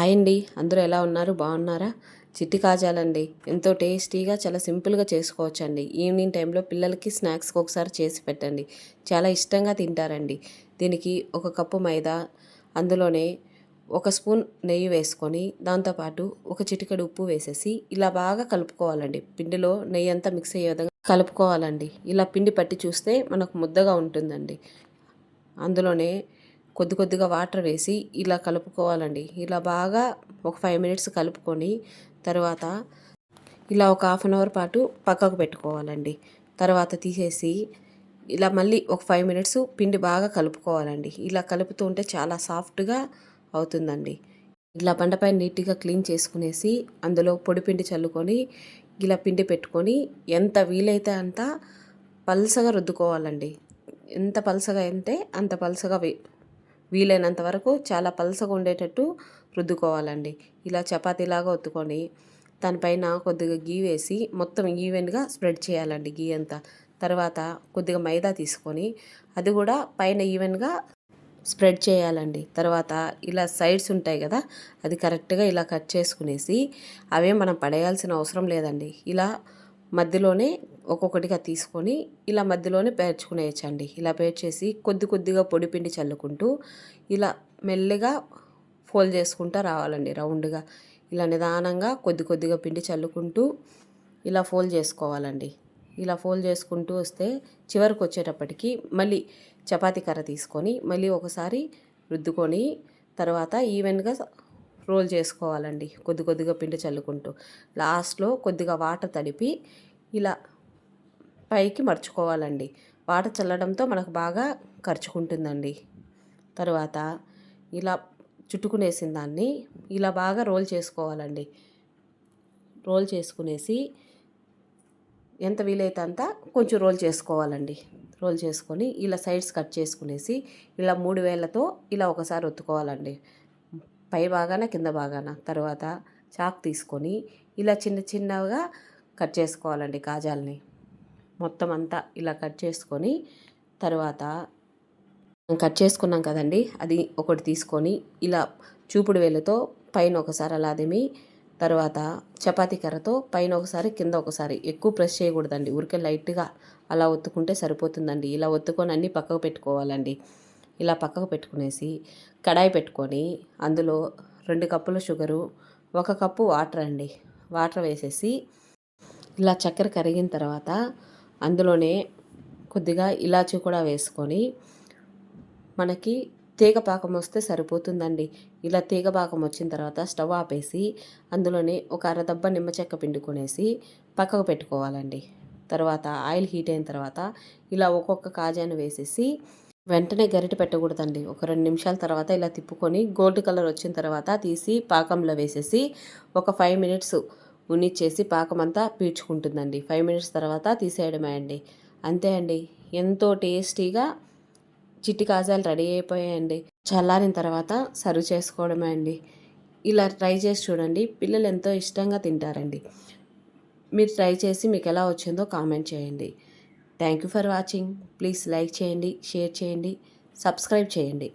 Hi అండి, అందరూ ఎలా ఉన్నారు? బాగున్నారా? చిట్టి కాజాలండి, ఎంతో టేస్టీగా చాలా సింపుల్గా చేసుకోవచ్చండి. ఈవినింగ్ టైంలో పిల్లలకి స్నాక్స్కి ఒకసారి చేసి పెట్టండి, చాలా ఇష్టంగా తింటారండి. దీనికి 1 కప్పు మైదా, అందులోనే 1 స్పూన్ నెయ్యి వేసుకొని, దాంతోపాటు 1 చిటికెడు ఉప్పు వేసేసి ఇలా బాగా కలుపుకోవాలండి. పిండిలో నెయ్యి అంతా మిక్స్ అయ్యే విధంగా కలుపుకోవాలండి. ఇలా పిండి పట్టి చూస్తే మనకు ముద్దగా ఉంటుందండి. అందులోనే కొద్దిగా వాటర్ వేసి ఇలా కలుపుకోవాలండి. ఇలా బాగా ఒక 5 మినిట్స్ కలుపుకొని తర్వాత ఇలా ఒక హాఫ్ అన్ అవర్ పాటు పక్కకు పెట్టుకోవాలండి. తర్వాత తీసేసి ఇలా మళ్ళీ ఒక 5 మినిట్స్ పిండి బాగా కలుపుకోవాలండి. ఇలా కలుపుతూ ఉంటే చాలా సాఫ్ట్గా అవుతుందండి. ఇలా బండపై నీట్గా క్లీన్ చేసుకునేసి అందులో పొడి పిండి చల్లుకొని ఇలా పిండి పెట్టుకొని ఎంత వీలైతే అంత పల్సగా రుద్దుకోవాలండి. ఎంత పల్సగా అంటే అంత పల్సగా వీలైనంత వరకు చాలా పల్సగా ఉండేటట్టు రుద్దుకోవాలండి. ఇలా చపాతీలాగా ఒత్తుకొని దానిపైన కొద్దిగా గీ వేసి మొత్తం ఈవెన్గా స్ప్రెడ్ చేయాలండి గీ అంతా. తర్వాత కొద్దిగా మైదా తీసుకొని అది కూడా పైన ఈవెన్గా స్ప్రెడ్ చేయాలండి. తర్వాత ఇలా సైడ్స్ ఉంటాయి కదా, అది కరెక్ట్గా ఇలా కట్ చేసుకునేసి అవే మనం పడేయాల్సిన అవసరం లేదండి. ఇలా మధ్యలోనే ఒక్కొక్కటిగా తీసుకొని ఇలా మధ్యలోనే పేర్చుకునేయచ్చండి. ఇలా పేర్చేసి కొద్దిగా పొడి పిండి చల్లుకుంటూ ఇలా మెల్లిగా ఫోల్డ్ చేసుకుంటూ రావాలండి రౌండ్గా. ఇలా నిదానంగా కొద్దిగా పిండి చల్లుకుంటూ ఇలా ఫోల్డ్ చేసుకోవాలండి. ఇలా ఫోల్డ్ చేసుకుంటూ వస్తే చివరికి వచ్చేటప్పటికి మళ్ళీ చపాతీ కర్ర తీసుకొని మళ్ళీ ఒకసారి రుద్దుకొని తర్వాత ఈవెన్గా రోల్ చేసుకోవాలండి. కొద్దిగా పిండి చల్లుకుంటూ లాస్ట్లో కొద్దిగా వాటర్ తడిపి ఇలా పైకి మర్చుకోవాలండి. వాటర్ చల్లడంతో మనకు బాగా ఖర్చుకుంటుందండి. తర్వాత ఇలా చుట్టుకునేసిన దాన్ని ఇలా బాగా రోల్ చేసుకోవాలండి. రోల్ చేసుకునేసి ఎంత వీలైతే అంత కొంచెం రోల్ చేసుకోవాలండి. రోల్ చేసుకొని ఇలా సైడ్స్ కట్ చేసుకునేసి ఇలా 3 వేళ్ళతో ఇలా ఒకసారి ఒత్తుకోవాలండి, పై భాగాన కింద భాగాన. తర్వాత చాక్ తీసుకొని ఇలా చిన్నగా కట్ చేసుకోవాలండి కాజాలని. మొత్తం అంతా ఇలా కట్ చేసుకొని తర్వాత కట్ చేసుకున్నాం కదండి, అది ఒకటి తీసుకొని ఇలా చూపుడు వేలుతో పైన ఒకసారి అలా అదిమి తర్వాత చపాతీ కర్రతో పైన ఒకసారి కింద ఒకసారి, ఎక్కువ ప్రెస్ చేయకూడదండి, ఊరికే లైట్గా అలా ఒత్తుకుంటే సరిపోతుందండి. ఇలా ఒత్తుకొని అన్నీ పక్కకు పెట్టుకోవాలండి. ఇలా పక్కకు పెట్టుకునేసి కడాయి పెట్టుకొని అందులో 2 కప్పుల షుగరు, 1 కప్పు వాటర్ అండి. వాటర్ వేసేసి ఇలా చక్కెర కరిగిన తర్వాత అందులోనే కొద్దిగా ఇలాచీ కూడా వేసుకొని మనకి తీగ పాకం వస్తే సరిపోతుందండి. ఇలా తీగ పాకం వచ్చిన తర్వాత స్టవ్ ఆపేసి అందులోనే ఒక అరదబ్బ నిమ్మ చెక్క పిండుకొనేసి పక్కకు పెట్టుకోవాలండి. తర్వాత ఆయిల్ హీట్ అయిన తర్వాత ఇలా ఒక్కొక్క కాజాను వేసేసి వెంటనే గరిటె పెట్టకూడదండి. ఒక 2 నిమిషాల తర్వాత ఇలా తిప్పుకొని గోల్డ్ కలర్ వచ్చిన తర్వాత తీసి పాకంలో వేసేసి ఒక 5 మినిట్స్ ఉనిచ్చేసి పాకం అంతా పీల్చుకుంటుందండి. 5 మినిట్స్ తర్వాత తీసేయడమే అండి. అంతే అండి, ఎంతో టేస్టీగా చిట్టి కాజాలు రెడీ అయిపోయాయండి. చల్లారిన తర్వాత సర్వ్ చేసుకోవడమే అండి. ఇలా ట్రై చేసి చూడండి, పిల్లలు ఎంతో ఇష్టంగా తింటారండి. మీరు ట్రై చేసి మీకు ఎలా వచ్చిందో కామెంట్ చేయండి. Thank you for watching. Please like చేయండి, షేర్ చేయండి, సబ్స్క్రైబ్ చేయండి.